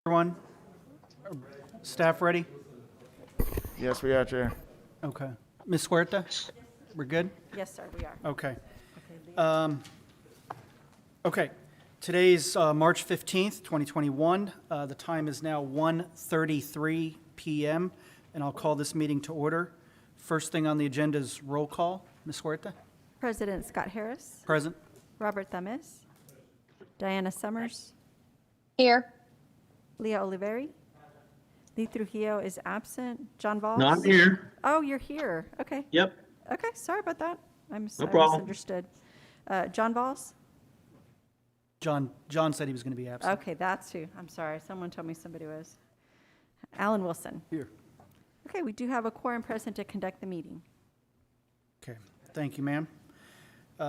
Everyone, staff ready? Yes, we are, Chair. Okay. Ms. Huerta, we're good? Yes, sir, we are. Okay. Okay. Today's March 15th, 2021. The time is now 1:33 p.m., and I'll call this meeting to order. First thing on the agenda is roll call. Ms. Huerta? President Scott Harris, Present. Robert Themis, Diana Summers, Here. Leah Oliveri, Lee Trujillo is absent, John Voss? No, I'm here. Oh, you're here, okay. Yep. Okay, sorry about that. I problem. misunderstood. John Voss? John said he was going to be absent. Okay, that's who, I'm sorry, someone told me somebody was. Alan Wilson. Here. Okay, we do have a quorum present to conduct the meeting. Okay. Thank you, ma'am.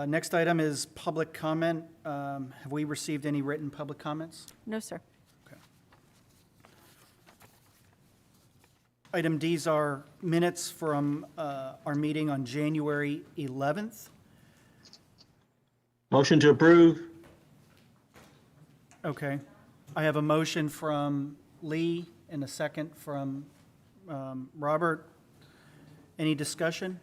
Next item is public comment. Have we received any written public comments? No, sir. Item D is our minutes from our meeting on January 11th. Motion to approve. Okay. I have a motion from Lee and a second from Robert. Any discussion?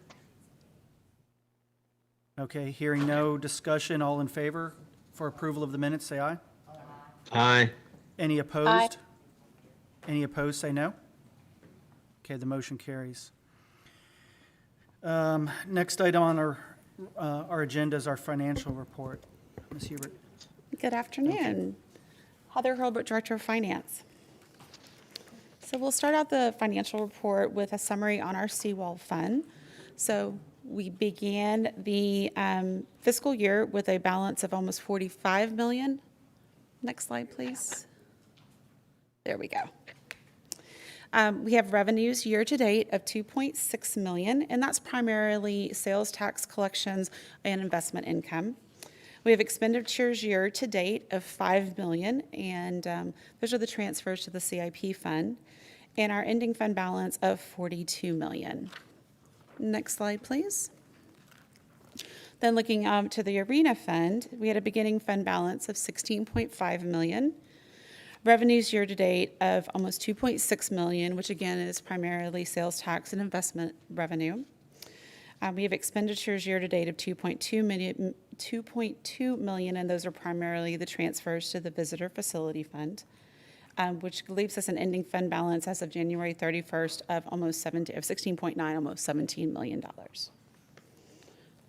Okay, hearing no discussion, all in favor for approval of the minutes, say aye. Aye. Any opposed? Aye. Any opposed, say no. Okay, the motion carries. Next item on our agenda is our financial report. Ms. Hubert. Good afternoon. Heather Hurlbert, Director of Finance. So we'll start out the financial report with a summary on our Seawall Fund. So we began the fiscal year with a balance of almost $45 million. Next slide, please. There we go. We have revenues year-to-date of $2.6 million, and that's primarily sales tax collections and investment income. We have expenditures year-to-date of $5 million, and those are the transfers to the CIP fund, and our ending fund balance of $42 million. Next slide, please. Then looking to the Arena Fund, we had a beginning fund balance of $16.5 million. Revenues year-to-date of almost $2.6 million, which again is primarily sales tax and investment revenue. We have expenditures year-to-date of $2.2 million, and those are primarily the transfers to the Visitor Facility Fund, which leaves us an ending fund balance as of January 31st of almost $16.9, almost $17 million.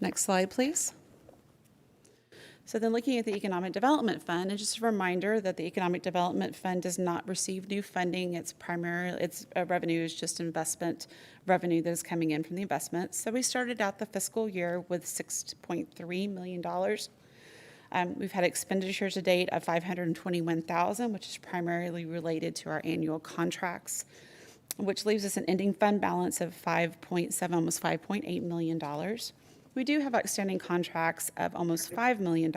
Next slide, please. So then looking at the Economic Development Fund, and just a reminder that the Economic Development Fund does not receive new funding. Its revenue is just investment revenue that is coming in from the investments. So we started out the fiscal year with $6.3 million. We've had expenditures to date of $521,000, which is primarily related to our annual contracts, which leaves us an ending fund balance of $5.7, almost $5.8 million. We do have outstanding contracts of almost $5 million,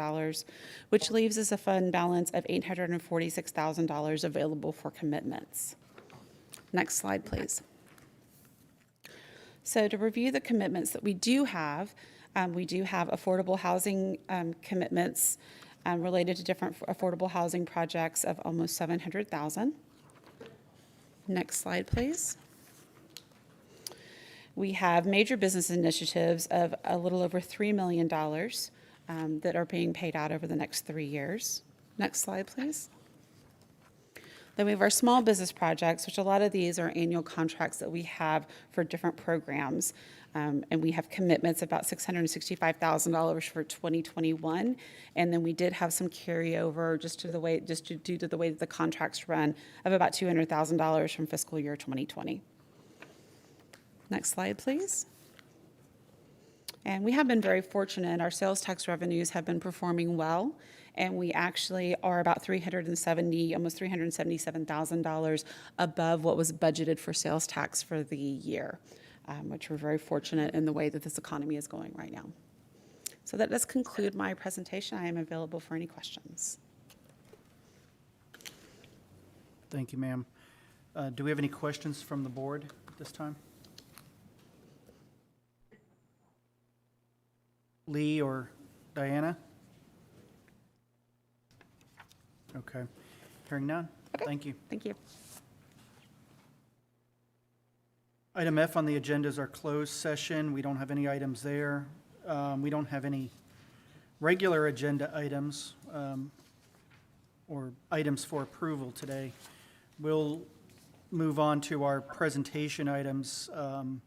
which leaves us a fund balance of $846,000 available for commitments. Next slide, please. So to review the commitments that we do have affordable housing commitments related to different affordable housing projects of almost $700,000. Next slide, please. We have major business initiatives of a little over $3 million that are being paid out over the next 3 years. Next slide, please. Then we have our small business projects, which a lot of these are annual contracts that we have for different programs. And we have commitments about $665,000 for 2021. And then we did have some carryover due to the way that the contracts run of about $200,000 from fiscal year 2020. Next slide, please. And we have been very fortunate. Our sales tax revenues have been performing well, and we actually are about almost $377,000 above what was budgeted for sales tax for the year, which we're very fortunate in the way that this economy is going right now. So that does conclude my presentation. I am available for any questions. Thank you, ma'am. Do we have any questions from the board at this time? Lee or Diana? Okay. Hearing none. Okay. Thank you. Thank you. Item F on the agenda is our closed session. We don't have any items there. We don't have any regular agenda items or items for approval today. We'll move on to our presentation items, and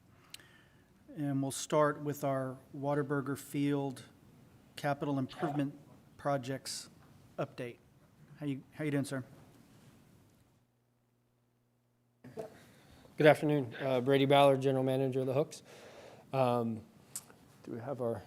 we'll start with our Waterburger Field Capital Improvement Projects update. How you doing, sir? Good afternoon. Brady Ballard, General Manager of the Hooks. Do we have our...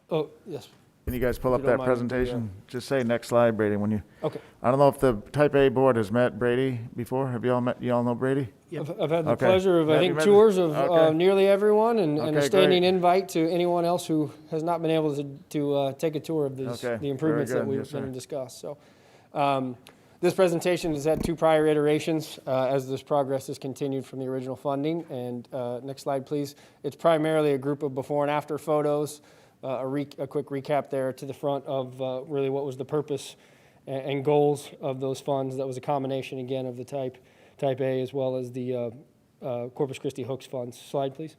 Oh, yes. Can you guys pull If up you don't that mind, presentation? Just say next slide, Brady, when you, Okay. I don't know if the Type A board has met Brady before. Have you all met, you all know Brady? Yep. I've had the Okay. pleasure of, I Have you think, met- tours of Okay. nearly everyone and Okay, a standing great. invite to anyone else who has not been able to take a tour of these, Okay, the improvements very that good. we've Yes, been sir. discussed. So, this presentation has had two prior iterations as this progress has continued from the original funding. And next slide, please. It's primarily a group of before and after photos. A quick recap there to the front of really what was the purpose and goals of those funds. That was a combination, again, of the Type A as well as the Corpus Christi Hooks funds. Slide, please.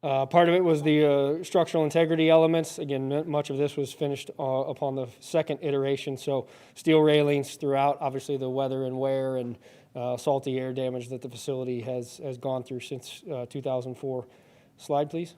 Part of it was the structural integrity elements. Again, much of this was finished upon the second iteration. So steel railings throughout, obviously the weather and wear and salty air damage that the facility has gone through since 2004. Slide, please.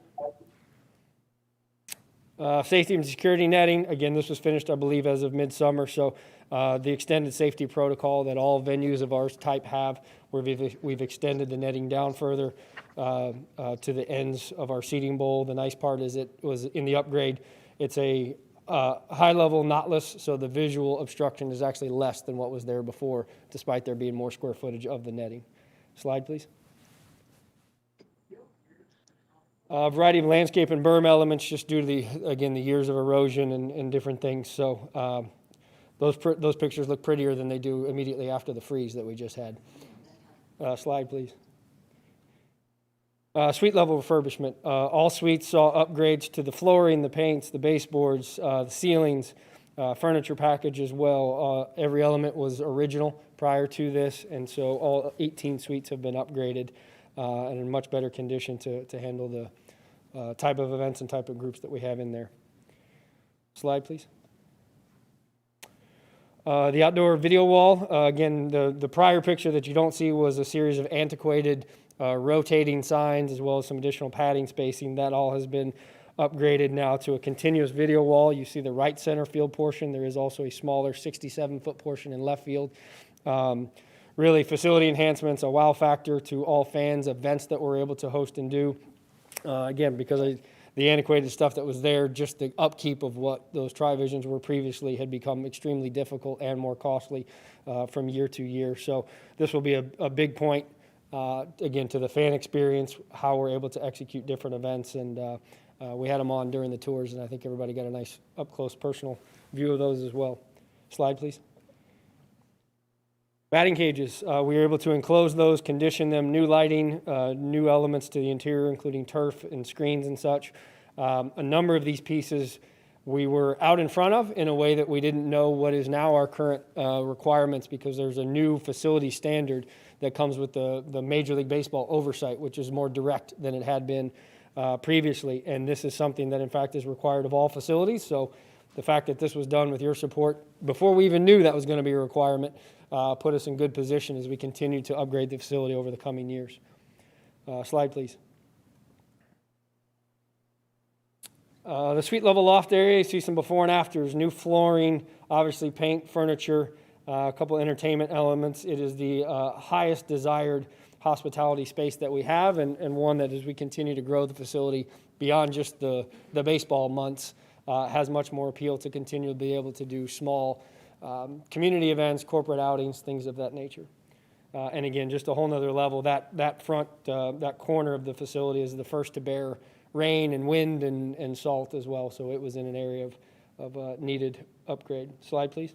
Safety and security netting. Again, this was finished, I believe, as of midsummer. So the extended safety protocol that all venues of our type have, where we've extended the netting down further to the ends of our seating bowl. The nice part is it was in the upgrade. It's a high-level knotless, so the visual obstruction is actually less than what was there before, despite there being more square footage of the netting. Slide, please. A variety of landscape and berm elements just due to the years of erosion and different things. So those pictures look prettier than they do immediately after the freeze that we just had. Slide, please. Suite level refurbishment. All suites saw upgrades to the flooring, the paints, the baseboards, the ceilings, furniture package as well. Every element was original prior to this, and so all 18 suites have been upgraded and in much better condition to handle the type of events and type of groups that we have in there. Slide, please. The outdoor video wall, again, the prior picture that you don't see was a series of antiquated rotating signs as well as some additional padding spacing. That all has been upgraded now to a continuous video wall. You see the right center field portion. There is also a smaller 67-foot portion in left field. Really facility enhancements, a wow factor to all fans, events that we're able to host and do. Again, because of the antiquated stuff that was there, just the upkeep of what those Tri-Visions were previously had become extremely difficult and more costly from year to year. So this will be a big point, again, to the fan experience, how we're able to execute different events. And we had them on during the tours, and I think everybody got a nice up-close personal view of those as well. Slide, please. Batting cages, we were able to enclose those, condition them, new lighting, new elements to the interior, including turf and screens and such. A number of these pieces we were out in front of in a way that we didn't know what is now our current requirements, because there's a new facility standard that comes with the Major League Baseball oversight, which is more direct than it had been previously. And this is something that, in fact, is required of all facilities. So the fact that this was done with your support before we even knew that was going to be a requirement put us in good position as we continue to upgrade the facility over the coming years. Slide, please. The suite level loft area, you see some before and afters, new flooring, obviously paint, furniture, a couple entertainment elements. It is the highest desired hospitality space that we have, and one that, as we continue to grow the facility beyond just the baseball months, has much more appeal to continue to be able to do small community events, corporate outings, things of that nature. And again, just a whole nother level. That front, that corner of the facility is the first to bear rain and wind and salt as well. So it was in an area of needed upgrade. Slide, please.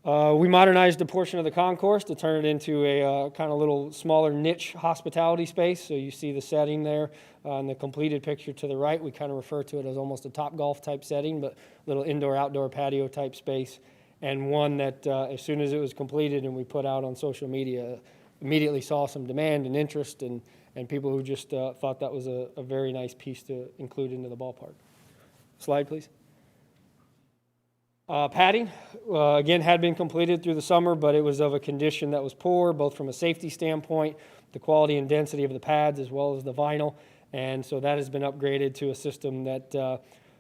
We modernized a portion of the concourse to turn it into a kind of little smaller niche hospitality space. So you see the setting there in the completed picture to the right. We kind of refer to it as almost a Topgolf type setting, but little indoor-outdoor patio type space. And one that as soon as it was completed and we put out on social media, immediately saw some demand and interest and people who just thought that was a very nice piece to include into the ballpark. Slide, please. Padding, again, had been completed through the summer, but it was of a condition that was poor, both from a safety standpoint, the quality and density of the pads, as well as the vinyl. And so that has been upgraded to a system that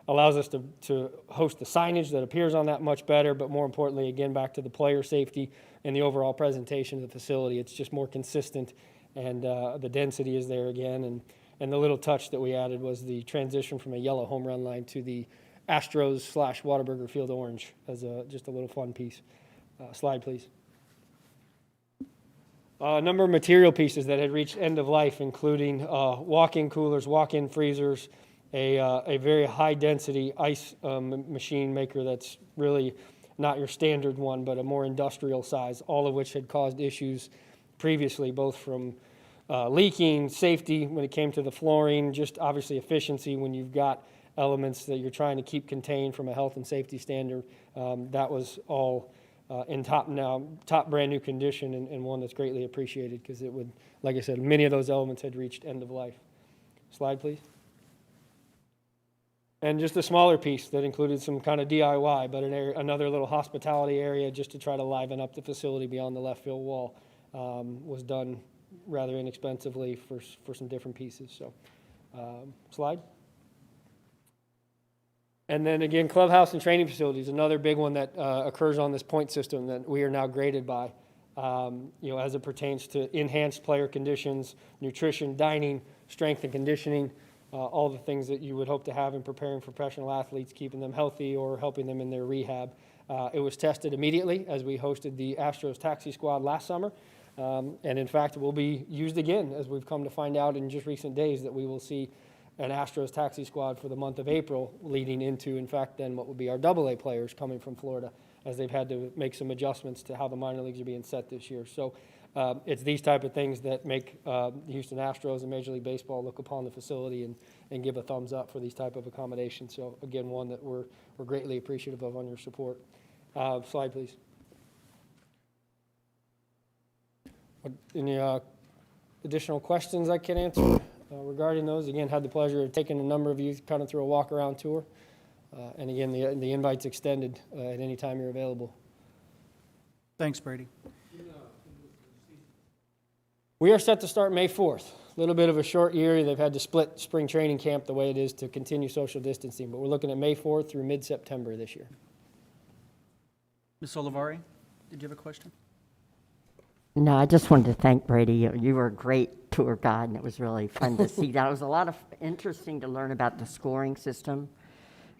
allows us to host the signage that appears on that much better, but more importantly, again, back to the player safety and the overall presentation of the facility. It's just more consistent, and the density is there again. And the little touch that we added was the transition from a yellow home run line to the Astros / Whataburger Field orange as just a little fun piece. Slide, please. A number of material pieces that had reached end of life, including walk-in coolers, walk-in freezers, a very high-density ice machine maker that's really not your standard one, but a more industrial size, all of which had caused issues previously, both from leaking, safety when it came to the flooring, just obviously efficiency when you've got elements that you're trying to keep contained from a health and safety standard. That was all in top brand new condition, and one that's greatly appreciated because it would, like I said, many of those elements had reached end of life. Slide, please. And just a smaller piece that included some kind of DIY, but another little hospitality area just to try to liven up the facility beyond the left field wall was done rather inexpensively for some different pieces. So, slide. And then again, clubhouse and training facilities, another big one that occurs on this point system that we are now graded by, as it pertains to enhanced player conditions, nutrition, dining, strength and conditioning, all the things that you would hope to have in preparing for professional athletes, keeping them healthy or helping them in their rehab. It was tested immediately as we hosted the Astros Taxi Squad last summer. And in fact, it will be used again, as we've come to find out in just recent days that we will see an Astros Taxi Squad for the month of April, leading into, in fact, then what would be our AA players coming from Florida, as they've had to make some adjustments to how the minor leagues are being set this year. So it's these type of things that make the Houston Astros and Major League Baseball look upon the facility and give a thumbs up for these type of accommodations. So again, one that we're greatly appreciative of on your support. Slide, please. Any additional questions I can answer regarding those? Again, had the pleasure of taking a number of you kind of through a walk-around tour. And again, the invite's extended at any time you're available. Thanks, Brady. We are set to start May 4th. A little bit of a short year. They've had to split spring training camp the way it is to continue social distancing, but we're looking at May 4th through mid-September this year. Ms. Olivari, did you have a question? No, I just wanted to thank Brady. You were a great tour guide, and it was really fun to see that. It was a lot of interesting to learn about the scoring system.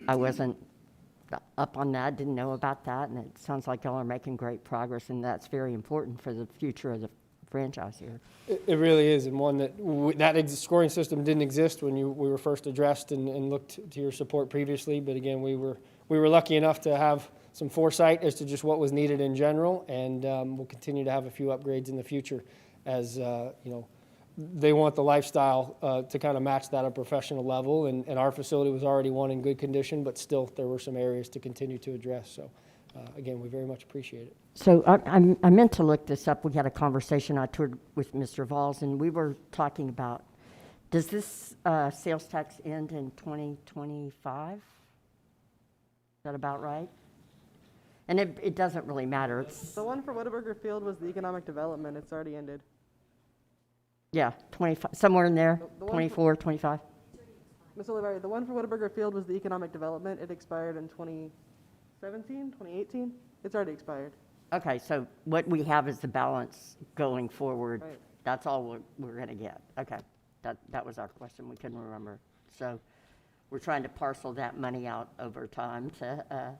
I wasn't up on that, didn't know about that, and it sounds like y'all are making great progress, and that's very important for the future of the franchise here. It really is, and one that scoring system didn't exist when we were first addressed and looked to your support previously. But again, we were lucky enough to have some foresight as to just what was needed in general, and we'll continue to have a few upgrades in the future as they want the lifestyle to kind of match that at a professional level, and our facility was already one in good condition, but still there were some areas to continue to address. So again, we very much appreciate it. So I meant to look this up. We had a conversation. I toured with Mr. Valls, and we were talking about, does this sales tax end in 2025? Is that about right? And it doesn't really matter. It's, The one for Whataburger Field was the economic development. It's already ended. yeah, 25, somewhere in there, The one 24, 25. Ms. Olivari, the one for Whataburger Field was the economic development. It expired in 2017, 2018. It's already expired. Okay, so what we have is the balance going forward. Right. That's all we're going to get. Okay, that was our question. We couldn't remember. So we're trying to parcel that money out over time to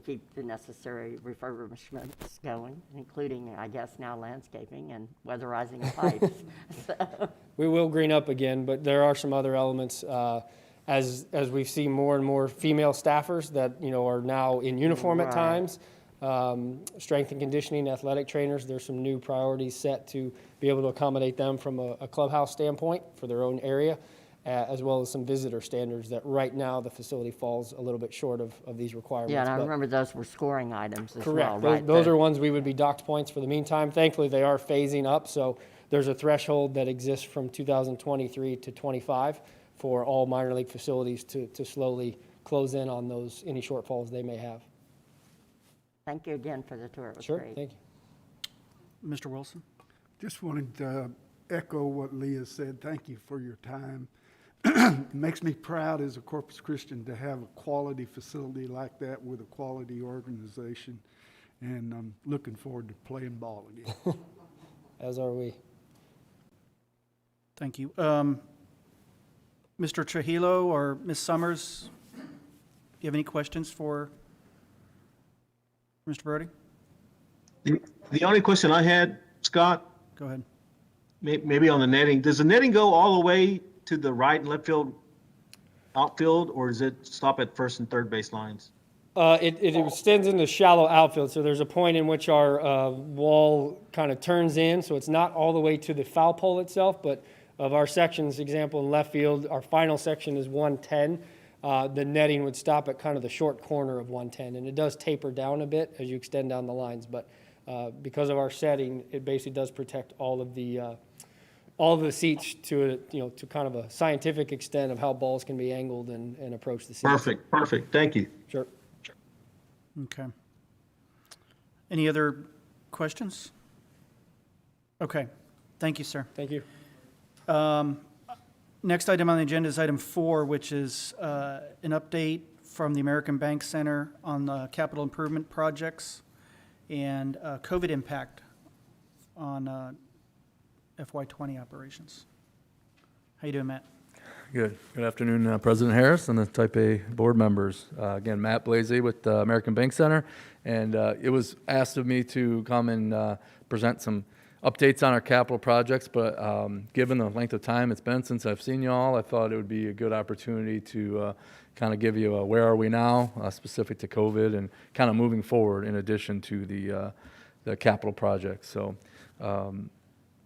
keep the necessary refurbishments going, including, I guess, now landscaping and weatherizing of pipes. So. We will green up again, but there are some other elements as we see more and more female staffers that are now in uniform at Right. times. strength and conditioning, athletic trainers. There's some new priorities set to be able to accommodate them from a clubhouse standpoint for their own area, as well as some visitor standards that right now the facility falls a little bit short of these requirements. Yeah, and I But- remember those were scoring items as well, Correct. right? Those are ones we would be docked points for the meantime. Thankfully, they are phasing up, so there's a threshold that exists from 2023 to 25 for all minor league facilities to slowly close in on those, any shortfalls they may have. Thank you again for the tour. It was Sure, great. thank you. Mr. Wilson? Just wanted to echo what Leah said. Thank you for your time. It makes me proud as a Corpus Christian to have a quality facility like that with a quality organization. And I'm looking forward to playing ball again. As are we. Thank you. Mr. Trujillo or Ms. Summers, do you have any questions for Mr. Brody? The only question I had, Scott, Go ahead. maybe on the netting, does the netting go all the way to the right and left field, outfield, or does it stop at first and third base lines? It extends into shallow outfield, so there's a point in which our wall kind of turns in, so it's not all the way to the foul pole itself, but of our sections, example in left field, our final section is 110. The netting would stop at kind of the short corner of 110, and it does taper down a bit as you extend down the lines, but because of our setting, it basically does protect all of the seats to to kind of a scientific extent of how balls can be angled and approach the seats. Perfect. Thank you. Sure. Okay. Any other questions? Okay. Thank you, sir. Thank you. Next item on the agenda is item 4, which is an update from the American Bank Center on the capital improvement projects and COVID impact on FY20 operations. How you doing, Matt? Good. Good afternoon, President Harris and the Type A board members. Again, Matt Blasey with the American Bank Center, and it was asked of me to come and present some updates on our capital projects, but given the length of time it's been since I've seen you all, I thought it would be a good opportunity to kind of give you a where are we now, specific to COVID, and kind of moving forward in addition to the capital projects. So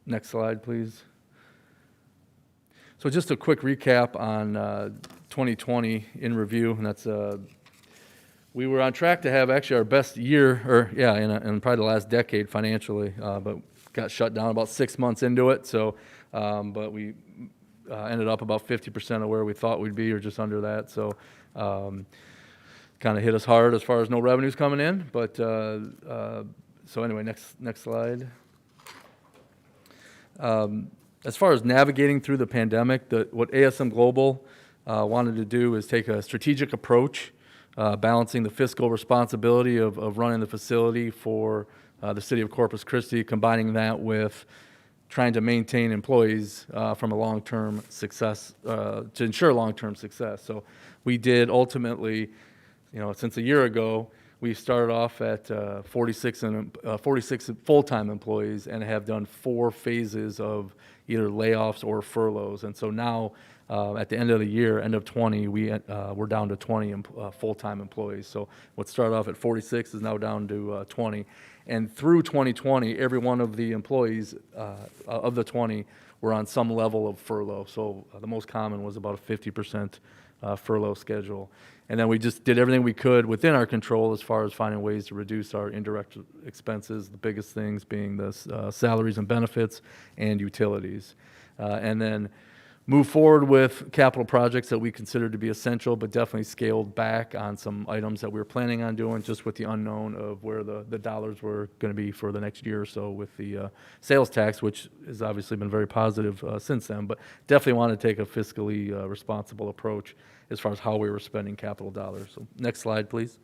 next slide, please. So just a quick recap on 2020 in review, and that's we were on track to have actually our best year, in probably the last decade financially, but got shut down about 6 months into it. So, but we ended up about 50% of where we thought we'd be, or just under that. So, kind of hit us hard as far as no revenues coming in. But so anyway, next slide. As far as navigating through the pandemic, what ASM Global wanted to do is take a strategic approach, balancing the fiscal responsibility of running the facility for the city of Corpus Christi, combining that with trying to maintain employees from a long-term success, to ensure long-term success. So we did ultimately, since a year ago, we started off at 46 full-time employees and have done 4 phases of either layoffs or furloughs. And so now, at the end of the year, end of 20, we're down to 20 full-time employees. So what started off at 46 is now down to 20. And through 2020, every one of the employees of the 20 were on some level of furlough. So the most common was about a 50% furlough schedule. And then we just did everything we could within our control as far as finding ways to reduce our indirect expenses, the biggest things being the salaries and benefits and utilities. And then move forward with capital projects that we considered to be essential, but definitely scaled back on some items that we were planning on doing, just with the unknown of where the dollars were going to be for the next year or so with the sales tax, which has obviously been very positive since then, but definitely want to take a fiscally responsible approach as far as how we were spending capital dollars. So next slide, please.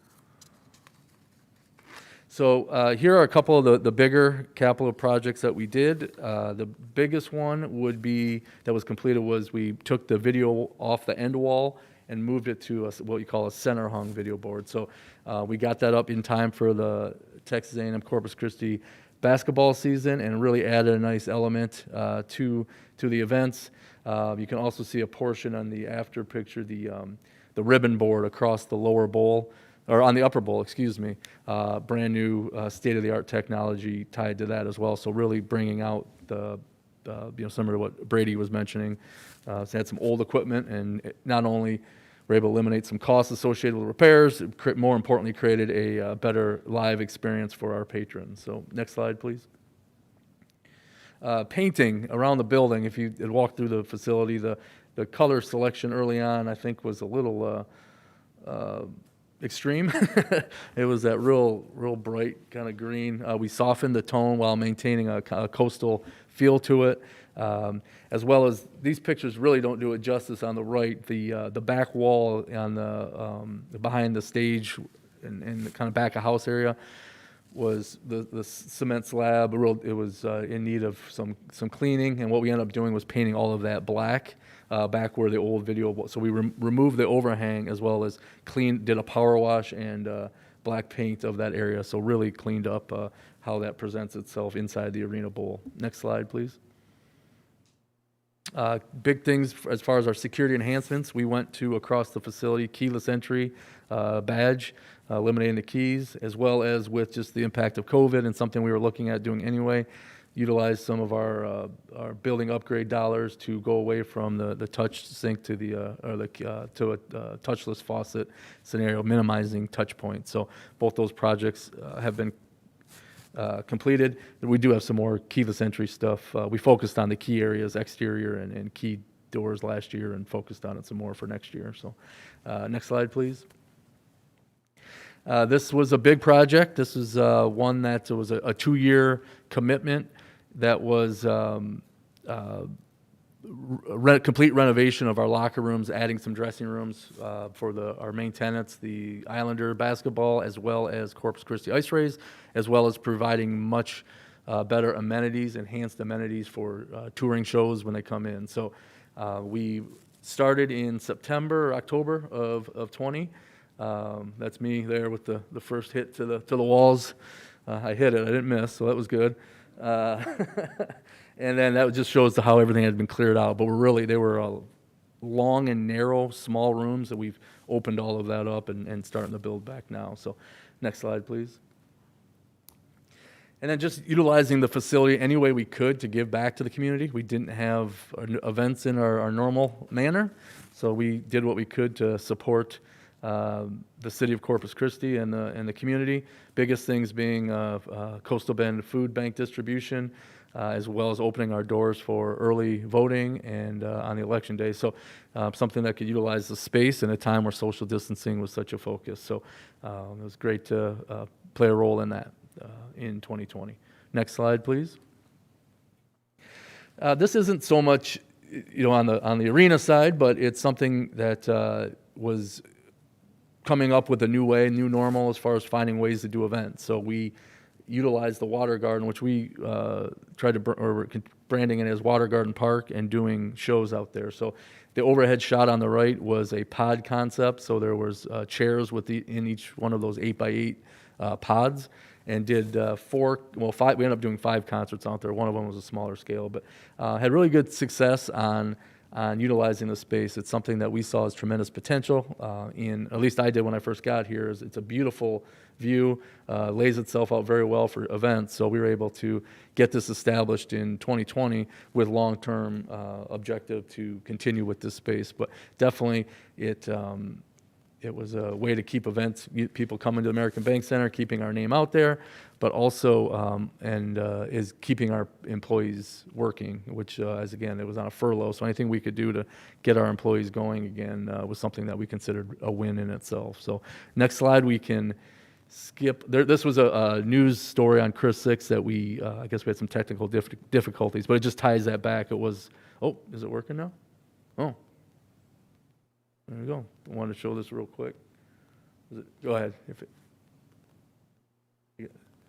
So here are a couple of the bigger capital projects that we did. The biggest one would be, that was completed, was we took the video off the end wall and moved it to what you call a center hung video board. So we got that up in time for the Texas A&M Corpus Christi basketball season and really added a nice element to the events. You can also see a portion on the after picture, the ribbon board across the lower bowl or on the upper bowl, excuse me, brand new state-of-the-art technology tied to that as well. So really bringing out the similar to what Brady was mentioning. So had some old equipment, and not only were able to eliminate some costs associated with repairs, it more importantly created a better live experience for our patrons. So next slide, please. Painting around the building, if you had walked through the facility, the color selection early on, I think, was a little extreme. It was that real bright kind of green. We softened the tone while maintaining a coastal feel to it, as well as these pictures really don't do it justice on the right. The back wall on the behind the stage and the kind of back of house area was the cement slab. It was in need of some cleaning, and what we ended up doing was painting all of that black. Back where the old video was. So we removed the overhang as well as did a power wash and black paint of that area. So really cleaned up how that presents itself inside the arena bowl. Next slide, please. Big things as far as our security enhancements. We went to across the facility keyless entry badge, eliminating the keys, as well as with just the impact of COVID and something we were looking at doing anyway. Utilize some of our building upgrade dollars to go away from the touch sink to to a touchless faucet scenario, minimizing touch points. So both those projects have been completed. We do have some more keyless entry stuff. We focused on the key areas, exterior and key doors last year, and focused on it some more for next year. So next slide, please. This was a big project. This is one that was a 2-year commitment that was complete renovation of our locker rooms, adding some dressing rooms for our main tenants, the Islander basketball, as well as Corpus Christi Ice Rays, as well as providing much better amenities, enhanced amenities for touring shows when they come in. So we started in September, October of 20. That's me there with the first hit to the walls. I hit it, I didn't miss, so that was good. And then that just shows how everything had been cleared out. But they were long and narrow, small rooms that we've opened all of that up and starting to build back now. So next slide, please. And then just utilizing the facility any way we could to give back to the community. We didn't have events in our normal manner, so we did what we could to support the city of Corpus Christi and the community. Biggest things being Coastal Bend food bank distribution, as well as opening our doors for early voting and on the election day. So something that could utilize the space in a time where social distancing was such a focus. So it was great to play a role in that in 2020. Next slide, please. This isn't so much, on the arena side, but it's something that was coming up with a new normal as far as finding ways to do events. So we utilized the Water Garden, which we tried to branding it as Water Garden Park and doing shows out there. So the overhead shot on the right was a pod concept. So there was chairs in each one of those 8x8 pods, and did 5. We ended up doing 5 concerts out there. One of them was a smaller scale, but had really good success on utilizing the space. It's something that we saw as tremendous potential at least I did when I first got here. It's a beautiful view, lays itself out very well for events. So we were able to get this established in 2020 with long-term objective to continue with this space. But definitely it was a way to keep people coming to the American Bank Center, keeping our name out there, but also is keeping our employees working, which it was on a furlough. So anything we could do to get our employees going again was something that we considered a win in itself. So next slide, we can skip. This was a news story on Chris 6 that I guess we had some technical difficulties, but it just ties that back. It was, is it working now? Oh. There we go. I wanted to show this real quick. Go ahead.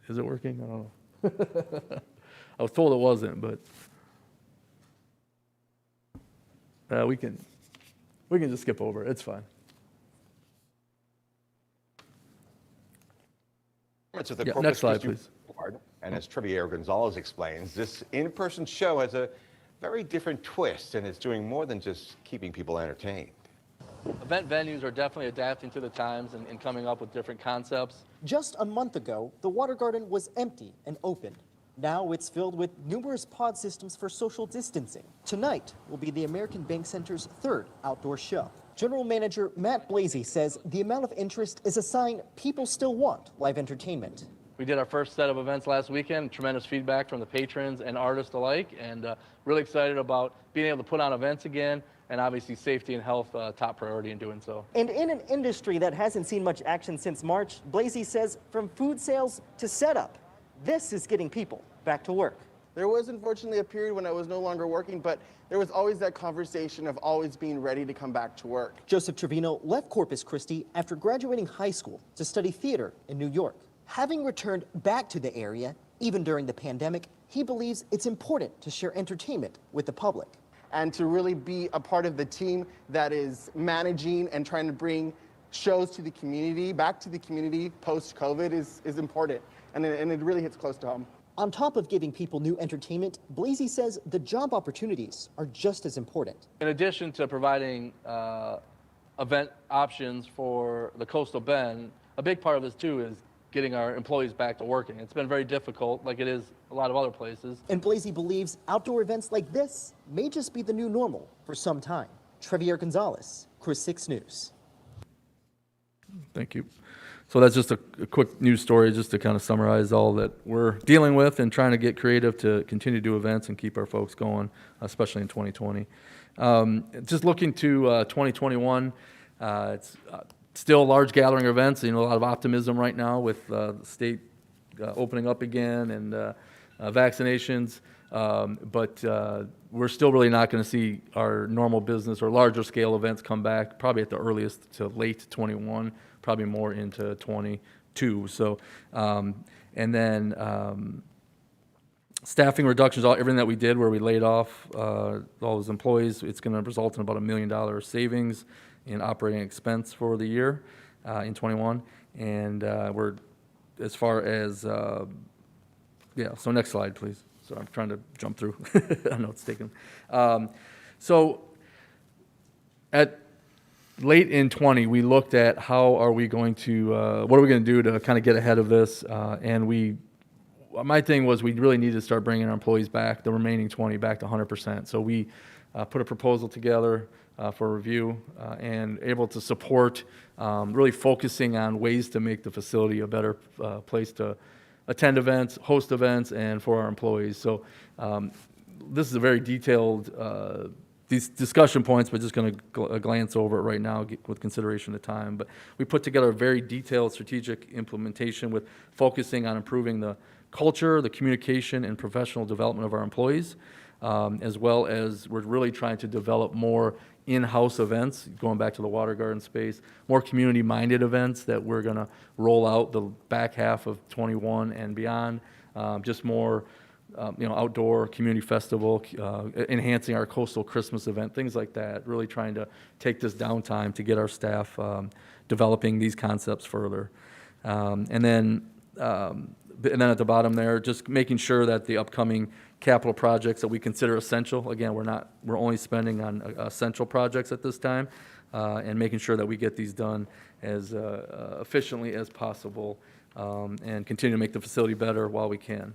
Is it working? I don't know. I was told it wasn't, but we can just skip over it. It's fine. Next slide, please. And as Trivier Gonzalez explains, this in-person show has a very different twist, and it's doing more than just keeping people entertained. event venues are definitely adapting to the times and coming up with different concepts. Just a month ago, the water garden was empty and open. Now it's filled with numerous pod systems for social distancing. Tonight will be the American Bank Center's third outdoor show. General Manager Matt Blasey says the amount of interest is a sign people still want live entertainment. We did our first set of events last weekend, tremendous feedback from the patrons and artists alike, and really excited about being able to put on events again, and obviously safety and health top priority in doing so. And in an industry that hasn't seen much action since March, Blasey says from food sales to setup, this is getting people back to work. There was unfortunately a period when I was no longer working, but there was always that conversation of always being ready to come back to work. Joseph Trevino left Corpus Christi after graduating high school to study theater in New York. Having returned back to the area, even during the pandemic, he believes it's important to share entertainment with the public. And to really be a part of the team that is managing and trying to bring shows to the community, back to the community post-COVID is important. And it really hits close to home. On top of giving people new entertainment, Blasey says the job opportunities are just as important. In addition to providing event options for the Coastal Bend, a big part of this too is getting our employees back to working. It's been very difficult, like it is a lot of other places. And Blasey believes outdoor events like this may just be the new normal for some time. Trevier Gonzalez, Chris 6 News. Thank you. So that's just a quick news story just to kind of summarize all that we're dealing with and trying to get creative to continue to do events and keep our folks going, especially in 2020. Just looking to 2021, it's still large gathering events, a lot of optimism right now with the state opening up again and vaccinations, but we're still really not going to see our normal business or larger scale events come back probably at the earliest to late 21, probably more into 22. So, and then staffing reductions, everything that we did where we laid off all those employees, it's going to result in about $1 million savings in operating expense for the year in 21. And we're, as far as, yeah, so next slide, please. So I'm trying to jump through. I know it's taken. So at late in 20, we looked at how are we going to, what are we going to do to kind of get ahead of this? And my thing was we really needed to start bringing our employees back, the remaining 20 back to 100%. So we put a proposal together for review and able to support really focusing on ways to make the facility a better place to attend events, host events, and for our employees. So this is a very detailed these discussion points, but just going to glance over it right now with consideration of time. But we put together a very detailed strategic implementation with focusing on improving the culture, the communication, and professional development of our employees, as well as we're really trying to develop more in-house events, going back to the water garden space, more community-minded events that we're going to roll out the back half of 21 and beyond, just more outdoor community festival, enhancing our coastal Christmas event, things like that, really trying to take this downtime to get our staff developing these concepts further. And then at the bottom there, just making sure that the upcoming capital projects that we consider essential, again, we're only spending on essential projects at this time, and making sure that we get these done as efficiently as possible, and continue to make the facility better while we can.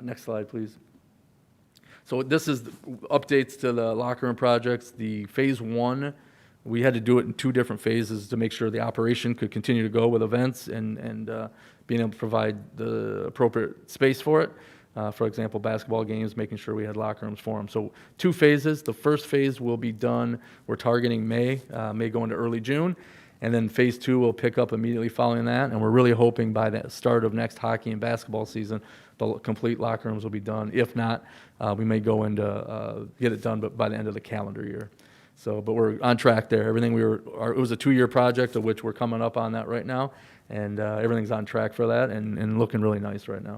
Next slide, please. So this is updates to the locker room projects. The phase 1, we had to do it in 2 different phases to make sure the operation could continue to go with events and being able to provide the appropriate space for it. For example, basketball games, making sure we had locker rooms for them. So 2 phases. The first phase will be done, we're targeting May go into early June. And then phase 2 will pick up immediately following that. And we're really hoping by the start of next hockey and basketball season, the complete locker rooms will be done. If not, we may go into get it done by the end of the calendar year. So, but we're on track there. Everything it was a 2-year project, of which we're coming up on that right now. And everything's on track for that and looking really nice right now.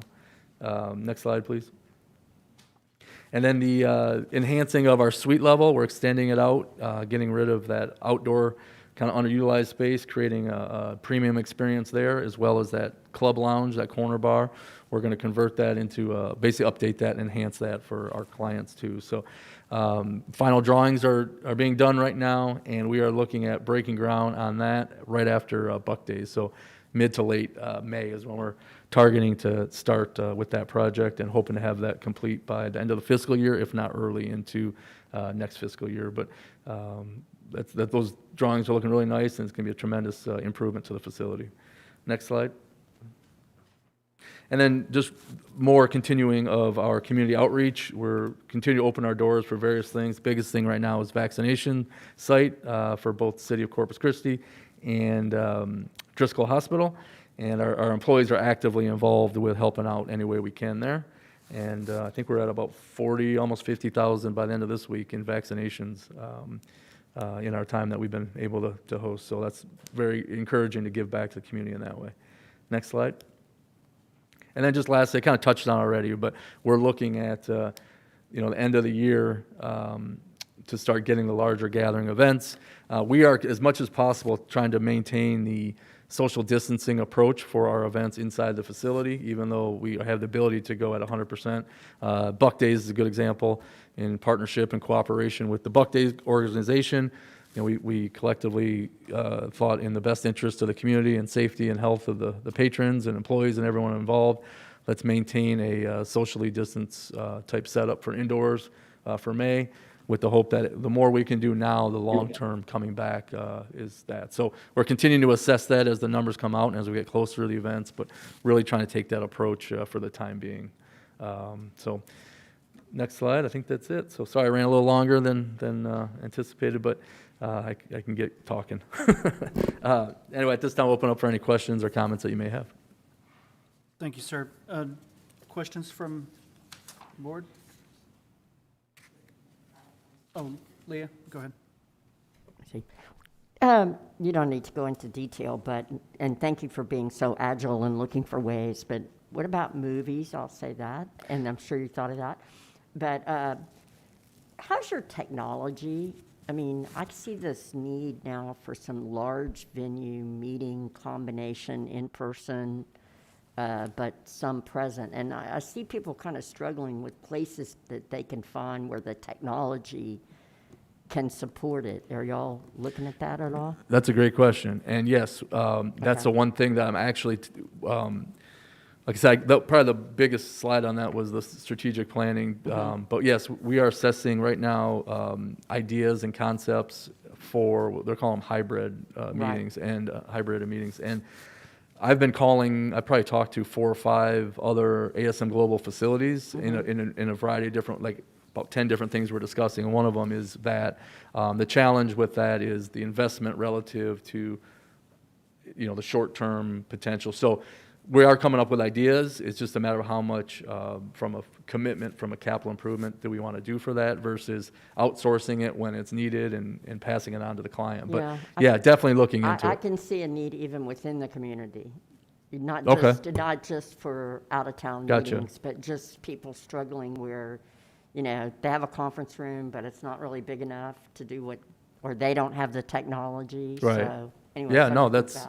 Next slide, please. And then the enhancing of our suite level, we're extending it out, getting rid of that outdoor kind of underutilized space, creating a premium experience there, as well as that club lounge, that corner bar. we're going to convert that into, basically update that and enhance that for our clients too. So final drawings are being done right now, and we are looking at breaking ground on that right after Buck Days. So mid to late May is when we're targeting to start with that project, and hoping to have that complete by the end of the fiscal year, if not early into next fiscal year. But those drawings are looking really nice, and it's going to be a tremendous improvement to the facility. Next slide. And then just more continuing of our community outreach. We're continuing to open our doors for various things. Biggest thing right now is vaccination site for both the city of Corpus Christi and Driscoll Hospital. And our employees are actively involved with helping out any way we can there. And I think we're at about 40, almost 50,000 by the end of this week in vaccinations in our time that we've been able to host. So that's very encouraging to give back to the community in that way. Next slide. And then just lastly, I kind of touched on already, but we're looking at the end of the year to start getting the larger gathering events. We are, as much as possible, trying to maintain the social distancing approach for our events inside the facility, even though we have the ability to go at 100%. Buck Days is a good example. In partnership and cooperation with the Buck Days organization, we collectively thought in the best interest of the community and safety and health of the patrons and employees and everyone involved, let's maintain a socially distanced type setup for indoors for May, with the hope that the more we can do now, the long-term coming back is that. So we're continuing to assess that as the numbers come out and as we get closer to the events, but really trying to take that approach for the time being. So next slide, I think that's it. So sorry I ran a little longer than anticipated, but I can get talking. Anyway, at this time, I'll open up for any questions or comments that you may have. Thank you, sir. Questions from the board? Oh, Leah, go ahead. See. You don't need to go into detail, and thank you for being so agile and looking for ways, but what about movies? I'll say that, and I'm sure you thought of that. But how's your technology? I mean, I see this need now for some large venue meeting combination in person, but some present. And I see people kind of struggling with places that they can find where the technology can support it. Are y'all looking at that at all? That's a great question. And yes, that's the one thing that I'm actually, like I said, probably the biggest slide on that was the strategic planning. But yes, we are assessing right now ideas and concepts for, they're calling them hybrid meetings and hybrid meetings. And I've been calling, I probably talked to 4 or 5 other ASM Global facilities in a variety of different, like about 10 different things we're discussing. And one of them is that the challenge with that is the investment relative to, the short-term potential. So we are coming up with ideas. It's just a matter of how much from a commitment, from a capital improvement do we want to do for that versus outsourcing it when it's needed and passing it on to the client. But definitely looking into I it. can see a need even within the community, not just for out-of-town meetings, but just people struggling where, they have a conference room, but it's not really big enough to do or they don't have the technology. Right. So anyway, that's.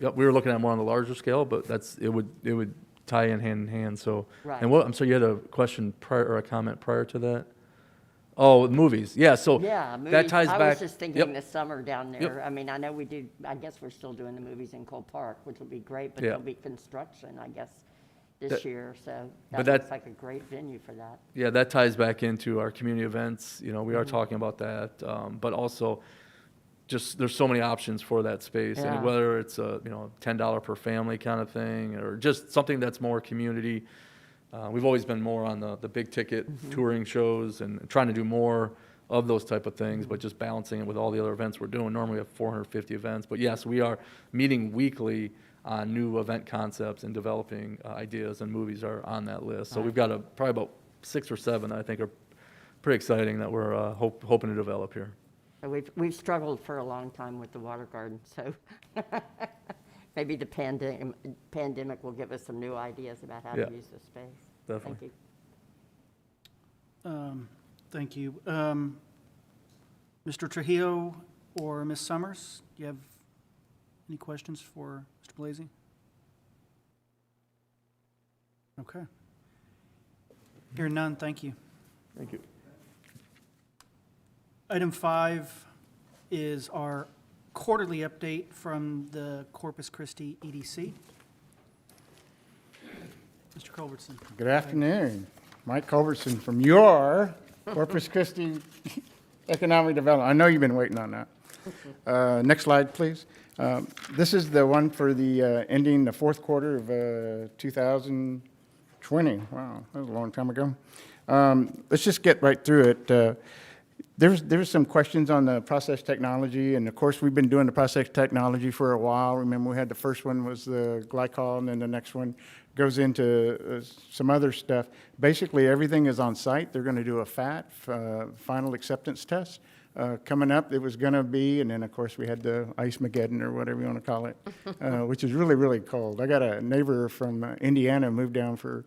Yep, we were looking at more on the larger scale, but it would tie in hand. So, right. And I'm sorry, you had a question prior or a comment prior to that? Oh, movies. Yeah. So movies. that ties back. I was just thinking this summer down there. Yep. I mean, I know we do. I guess we're still doing the movies in Cole Park, which will be great. But there'll be construction, I guess, this year. So that looks like a great venue for that. Yeah, that ties back into our community events. We are talking about that, but also. Just there's so many options for that space, and whether it's a $10 per family kind of thing, or just something that's more community. We've always been more on the big ticket touring shows and trying to do more of those type of things, but just balancing it with all the other events we're doing. Normally we have 450 events, but yes, we are meeting weekly on new event concepts and developing ideas, and movies are on that list. So we've got probably about 6 or 7 I think are pretty exciting that we're hoping to develop here. We've struggled for a long time with the water garden, so maybe the pandemic will give us some new ideas about how to use the space. Definitely. Thank you. Mr. Trujillo or Ms. Summers, do you have any questions for Mr. Blasey? Okay. Hearing none, thank you. Thank you. Item 5 is our quarterly update from the Corpus Christi EDC. Mr. Culbertson. Good afternoon. Mike Culbertson from your Corpus Christi Economic Development. I know you've been waiting on that. Next slide, please. This is the one for the ending the fourth quarter of 2020. Wow, that was a long time ago. Let's just get right through it. There's some questions on the process technology, and of course, we've been doing the process technology for a while. Remember, we had the first one was the glycol, and then the next one goes into some other stuff. Basically, everything is on site. They're going to do a FAT, final acceptance test. Coming up, it was going to be, and then, of course, we had the Ice-mageddon, or whatever you want to call it, which is really, really cold. I got a neighbor from Indiana moved down for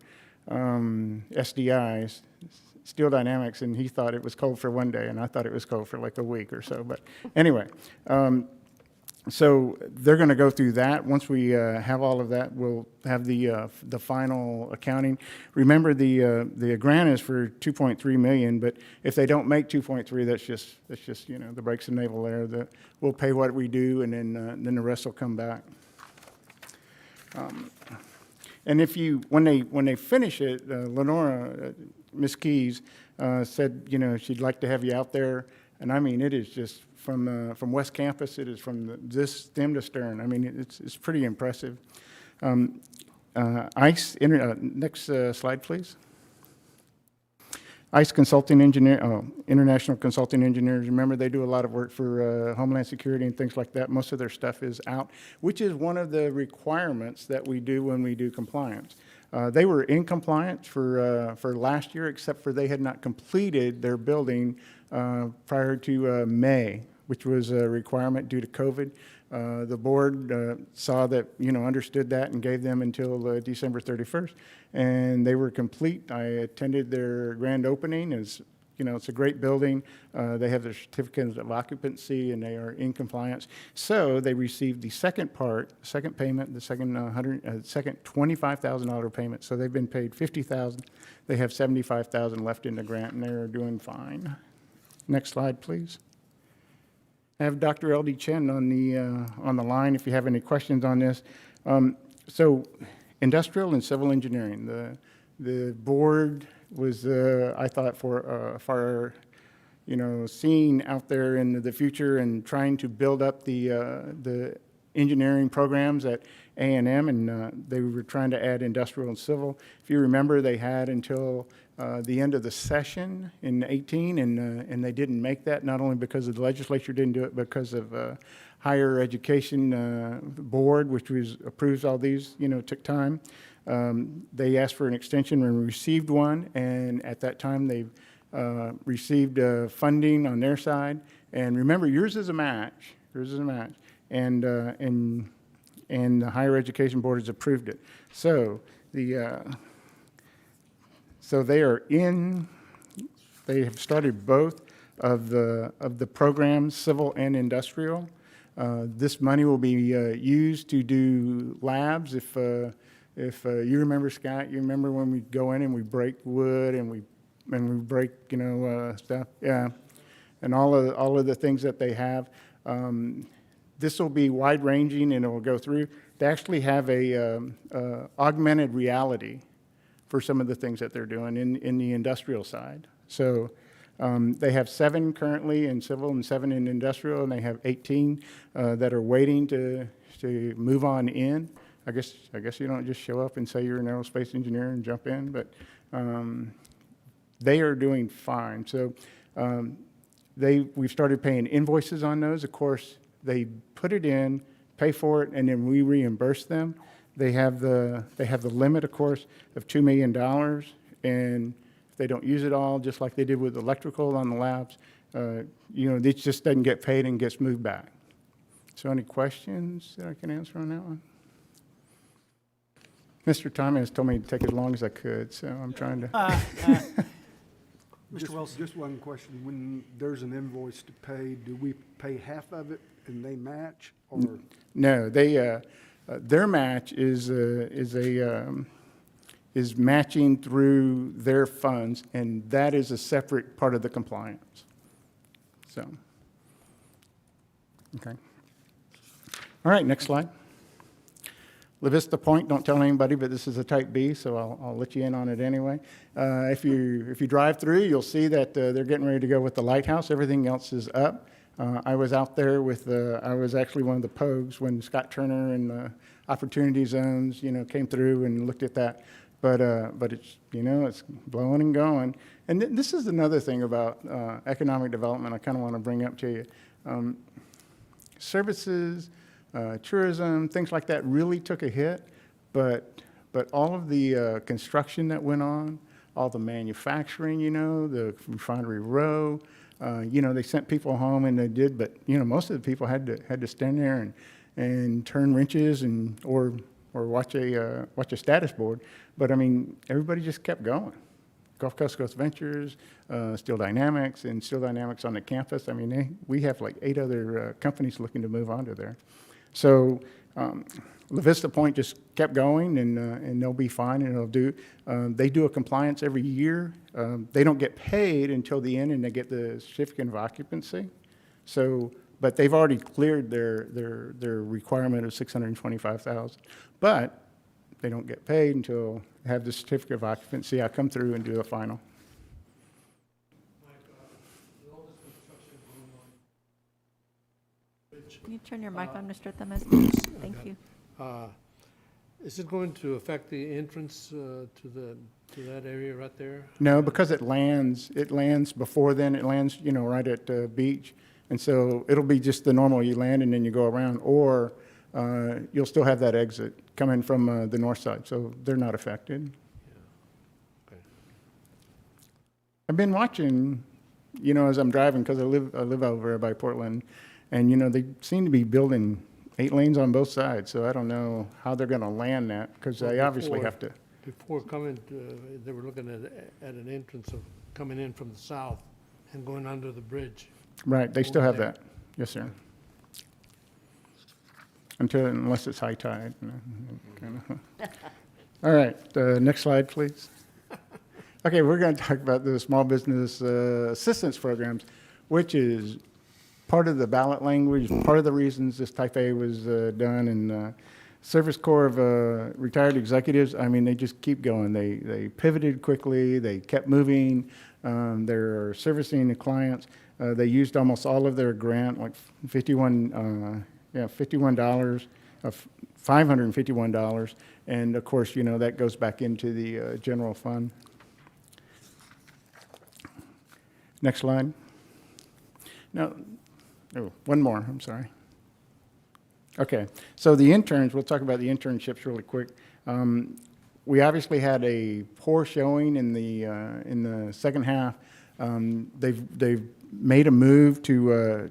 SDIs, Steel Dynamics, and he thought it was cold for one day, and I thought it was cold for like a week or so. But anyway, so they're going to go through that. Once we have all of that, we'll have the final accounting. Remember, the grant is for $2.3 million, but if they don't make 2.3, that's just you know, the brakes and navel there. We'll pay what we do, and then the rest will come back. And if you, when they finish it, Lenora, Ms. Keys, said, you know, she'd like to have you out there. And I mean, it is just from West Campus, it is from this stem to stern. I mean, it's pretty impressive. ICE, next slide, please. ICE Consulting Engineer, International Consulting Engineers, remember they do a lot of work for Homeland Security and things like that. Most of their stuff is out, which is one of the requirements that we do when we do compliance. They were in compliance for last year, except for they had not completed their building prior to May, which was a requirement due to COVID. The board saw that, you know, understood that and gave them until December 31st, and they were complete. I attended their grand opening. It's, you know, it's a great building. They have their certificates of occupancy, and they are in compliance. So they received the second payment, the second $25,000 payment. So they've been paid $50,000. They have $75,000 left in the grant, and they're doing fine. Next slide, please. I have Dr. L.D. Chen on the line if you have any questions on this. So industrial and civil engineering, the board was, I thought, for you know, seeing out there in the future and trying to build up the engineering programs at A&M, and they were trying to add industrial and civil. If you remember, they had until the end of the session in 18, and they didn't make that, not only because the legislature didn't do it, because of higher education board, which approves all these, you know, took time. They asked for an extension and received one, and at that time they received funding on their side. And remember, yours is a match. And the higher education board has approved it. So so they have started both of the programs, civil and industrial. This money will be used to do labs. If you remember, Scott, you remember when we go in and we break wood and we break, you know, stuff, yeah, and all of the things that they have. This will be wide-ranging, and it will go through. They actually have a augmented reality for some of the things that they're doing in the industrial side. So they have 7 currently in civil and 7 in industrial, and they have 18 that are waiting to move on in. I guess you don't just show up and say you're an aerospace engineer and jump in, but they are doing fine. So we've started paying invoices on those. Of course, they put it in, pay for it, and then we reimburse them. They have the limit, of course, of $2 million, and if they don't use it all, just like they did with electrical on the labs, you know, it just doesn't get paid and gets moved back. So any questions that I can answer on that one? Mr. Thomas told me to take as long as I could, so I'm trying to. Mr. Wilson. Just one question. When there's an invoice to pay, do we pay half of it and they match, or? No, they their match is is matching through their funds, and that is a separate part of the compliance. So, okay. All right, next slide. La Vista Point, don't tell anybody, but this is a type B, so I'll let you in on it anyway. If you drive through, you'll see that they're getting ready to go with the lighthouse. Everything else is up. I was out there with I was actually one of the POGs when Scott Turner and the Opportunity Zones, came through and looked at that. But it's, it's blowing and going. And this is another thing about economic development I kind of want to bring up to you. Services, tourism, things like that really took a hit, but all of the construction that went on, all the manufacturing, the refinery row, they sent people home and they did, but most of the people had to stand there and turn wrenches or watch a status board. But I mean, everybody just kept going. Gulf Coast Growth Ventures, Steel Dynamics, and Steel Dynamics on the campus. I mean, we have like 8 other companies looking to move onto there. So La Vista Point just kept going, and they'll be fine, and it'll do. They do a compliance every year. They don't get paid until the end, and they get the certificate of occupancy. So, but they've already cleared their requirement of $625,000. But they don't get paid until they have the certificate of occupancy. I come through and do the final. Can you turn your mic on, Mr. Temes? Thank you. Is it going to affect the entrance to that area right there? No, because it lands before then. It lands, right at the beach. And so it'll be just the normal, you land and then you go around, or you'll still have that exit coming from the north side, so they're not affected. Yeah. Okay. I've been watching, as I'm driving, because I live over there by Portland, and they seem to be building 8 lanes on both sides, so I don't know how they're going to land that, because they obviously have to. Before coming, they were looking at an entrance of coming in from the south and going under the bridge. Right, they still have that. Yes, sir. Unless it's high tide. All right, next slide, please. Okay, we're going to talk about the small business assistance programs, which is part of the ballot language, part of the reasons this Type A was done. And Service Corps of Retired Executives, I mean, they just keep going. They pivoted quickly. They kept moving. They're servicing the clients. They used almost all of their grant, like $51, $551. And of course, that goes back into the general fund. Next slide. No, one more, I'm sorry. Okay, so the interns, we'll talk about the internships really quick. We obviously had a poor showing in the second half. They've made a move to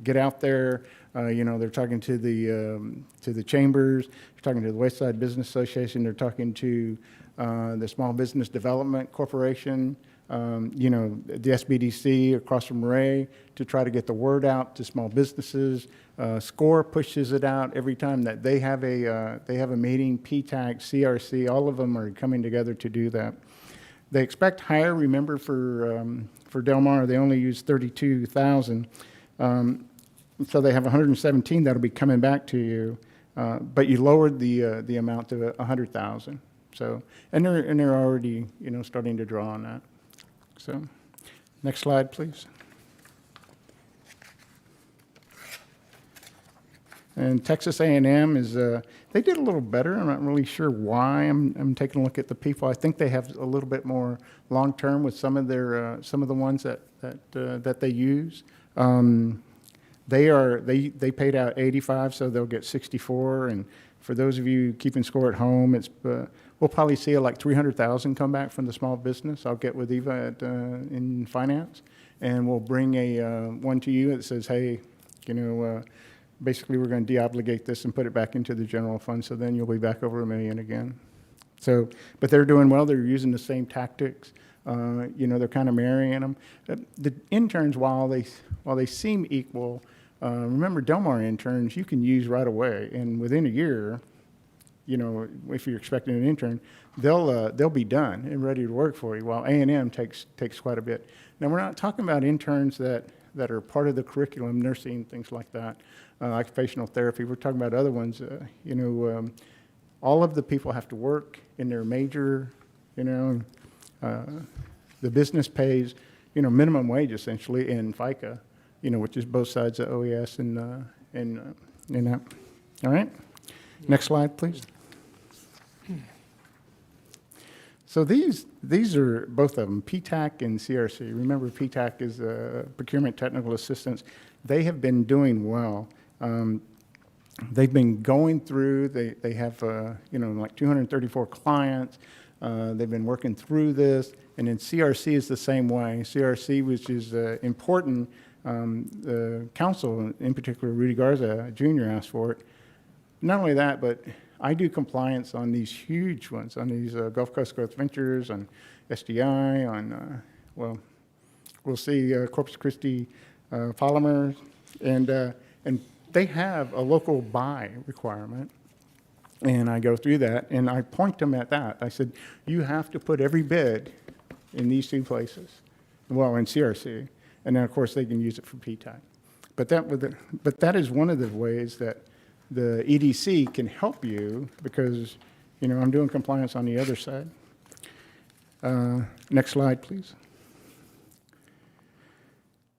get out there. They're talking to the chambers, they're talking to the West Side Business Association, they're talking to the Small Business Development Corporation, the SBDC across from Ray, to try to get the word out to small businesses. SCORE pushes it out every time that they have a meeting. PTAC, CRC, all of them are coming together to do that. They expect higher. Remember, for Del Mar, they only use 32,000, so they have 117 that'll be coming back to you. But you lowered the amount to 100,000. So, and they're already starting to draw on that. So, next slide, please. And Texas A&M is, they did a little better. I'm not really sure why. I'm taking a look at the people. I think they have a little bit more long-term with some of their, some of the ones that they use. They paid out 85, so they'll get 64. And for those of you keeping score at home, we'll probably see like 300,000 come back from the small business. I'll get with Eva in finance, and we'll bring a one to you that says, hey, basically we're going to deobligate this and put it back into the general fund, so then you'll be back over $1 million again. So, but they're doing well. They're using the same tactics. They're kind of marrying them. The interns, while they seem equal, remember Del Mar interns you can use right away, and within a year, if you're expecting an intern, they'll be done and ready to work for you, while A&M takes quite a bit. Now, we're not talking about interns that are part of the curriculum, nursing, things like that, occupational therapy. We're talking about other ones. All of the people have to work in their major, the business pays, minimum wage essentially in FICA, which is both sides of OES and that. All right? Next slide, please. So these are both of them, PTAC and CRC. Remember, PTAC is Procurement Technical Assistance. They have been doing well. They've been going through, they have, like 234 clients. They've been working through this. And then CRC is the same way. CRC, which is important, the council, in particular, Rudy Garza Jr. asked for it. Not only that, but I do compliance on these huge ones, on these Gulf Coast Growth Ventures, on SDI, on, we'll see Corpus Christi Polymers, and they have a local buy requirement. And I go through that, and I point them at that. I said, you have to put every bid in these two places, well, in CRC, and then, of course, they can use it for PTAC. But that is one of the ways that the EDC can help you, because, I'm doing compliance on the other side. Next slide, please.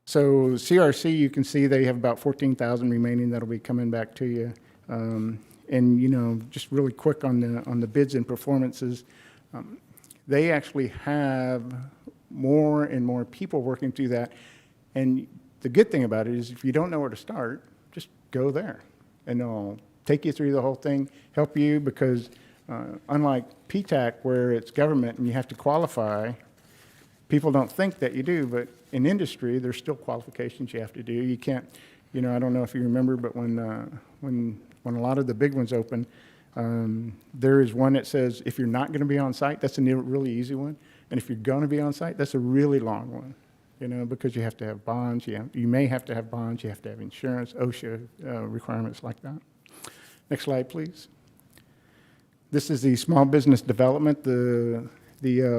So CRC, you can see they have about 14,000 remaining that'll be coming back to you. And just really quick on the bids and performances, they actually have more and more people working through that. And the good thing about it is, if you don't know where to start, just go there, and they'll take you through the whole thing, help you, because unlike PTAC, where it's government and you have to qualify, people don't think that you do, but in industry, there's still qualifications you have to do. You can't, I don't know if you remember, but when a lot of the big ones open, there is one that says if you're not going to be on site, that's a really easy one. And if you're going to be on site, that's a really long one, because you have to have bonds. You may have to have bonds. You have to have insurance, OSHA requirements like that. Next slide, please. This is the small business development. The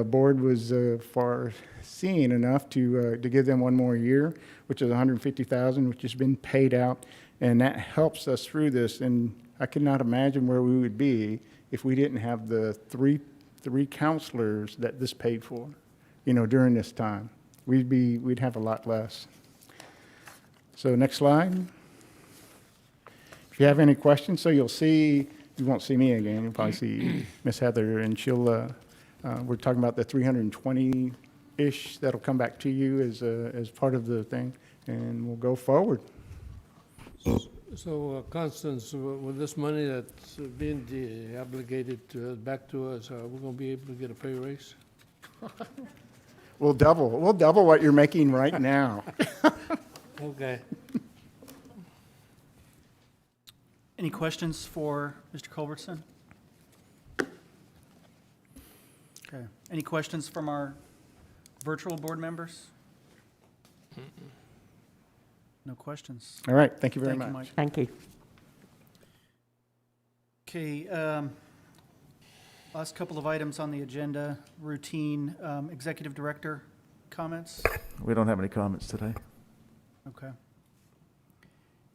board was foreseeing enough to give them one more year, which is $150,000, which has been paid out. And that helps us through this. And I could not imagine where we would be if we didn't have the three counselors that this paid for, during this time. We'd have a lot less. So next slide. If you have any questions, so you'll see, you won't see me again. You'll probably see Miss Heather, and she'll, we're talking about the 320-ish that'll come back to you as part of the thing, and we'll go forward. So, Constance, with this money that's being obligated back to us, we're going to be able to get a pay raise? We'll double what you're making right now. Okay. Any questions for Mr. Culbertson? Okay. Any questions from our virtual board members? No questions. All right. Thank you very Thank you, much. Mike. Thank you. Okay. Last couple of items on the agenda, routine, executive director comments. We don't have any comments today. Okay.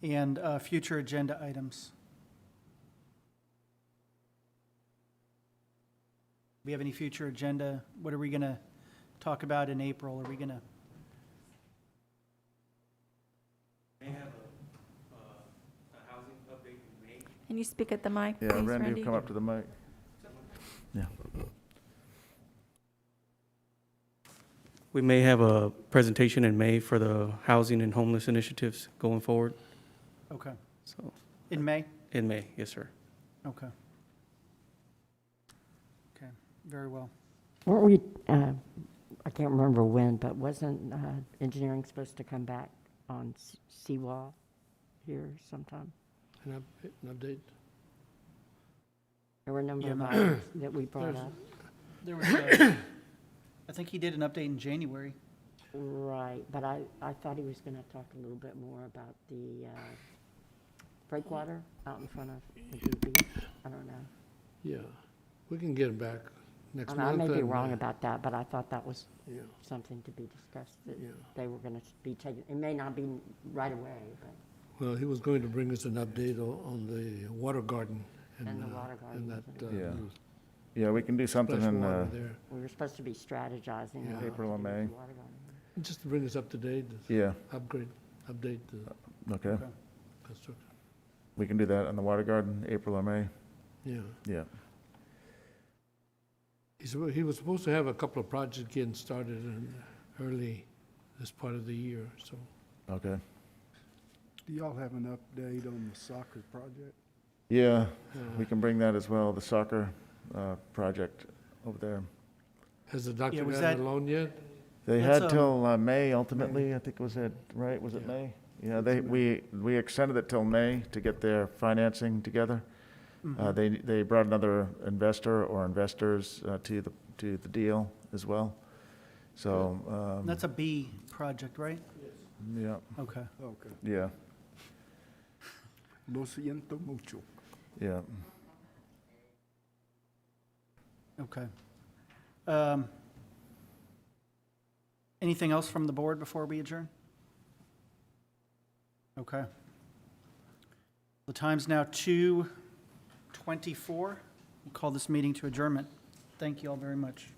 And future agenda items. Do we have any future agenda? What are we going to talk about in April? Are we going to? Can you speak at the mic, Yeah, please, Randy, Randy? come up to the mic. Yeah. We may have a presentation in May for the housing and homeless initiatives going forward. Okay. So In May? in May, yes, sir. Okay. Okay, very well. Weren't we, I can't remember when, but wasn't engineering supposed to come back on Seawall here sometime? An update? There were a number Yeah, of no. items that we brought up. There was, I think he did an update in January. Right, but I thought he was going to talk a little bit more about the breakwater out in front of the DB. I don't know. Yeah, we can get it back. next I month. may be and, wrong about that, but I thought that was Yeah. something to be discussed, that Yeah. they were going to be taken, it may not be right away, but, Well, he was going to bring us an update on the water garden. And the water garden, And that, wasn't Yeah. new Yeah, we can do something splash in water there. we were supposed to be strategizing. Yeah. on what April or to do with May. the water garden. Just to bring us up to date. Yeah. Update the Okay. construction. We can do that in the water garden, April or May. Yeah. Yeah. He was supposed to have a couple of projects getting started in early this part of the year, so. Okay. Do y'all have an update on the soccer project? Yeah, we can bring that as well, the soccer project over there. Has the doctor was gotten that- a loan yet? They That's, had till May ultimately, I think was it, right? Was it Yeah. May? Yeah, we extended it till May to get their financing together. They brought another investor or investors to the deal as well. So, That's a B project, right? yeah, Okay. Okay. yeah, Lo siento mucho. yeah. Okay. Anything else from the board before we adjourn? Okay. The time's now 2:24. We'll call this meeting to adjournment. Thank you all very much.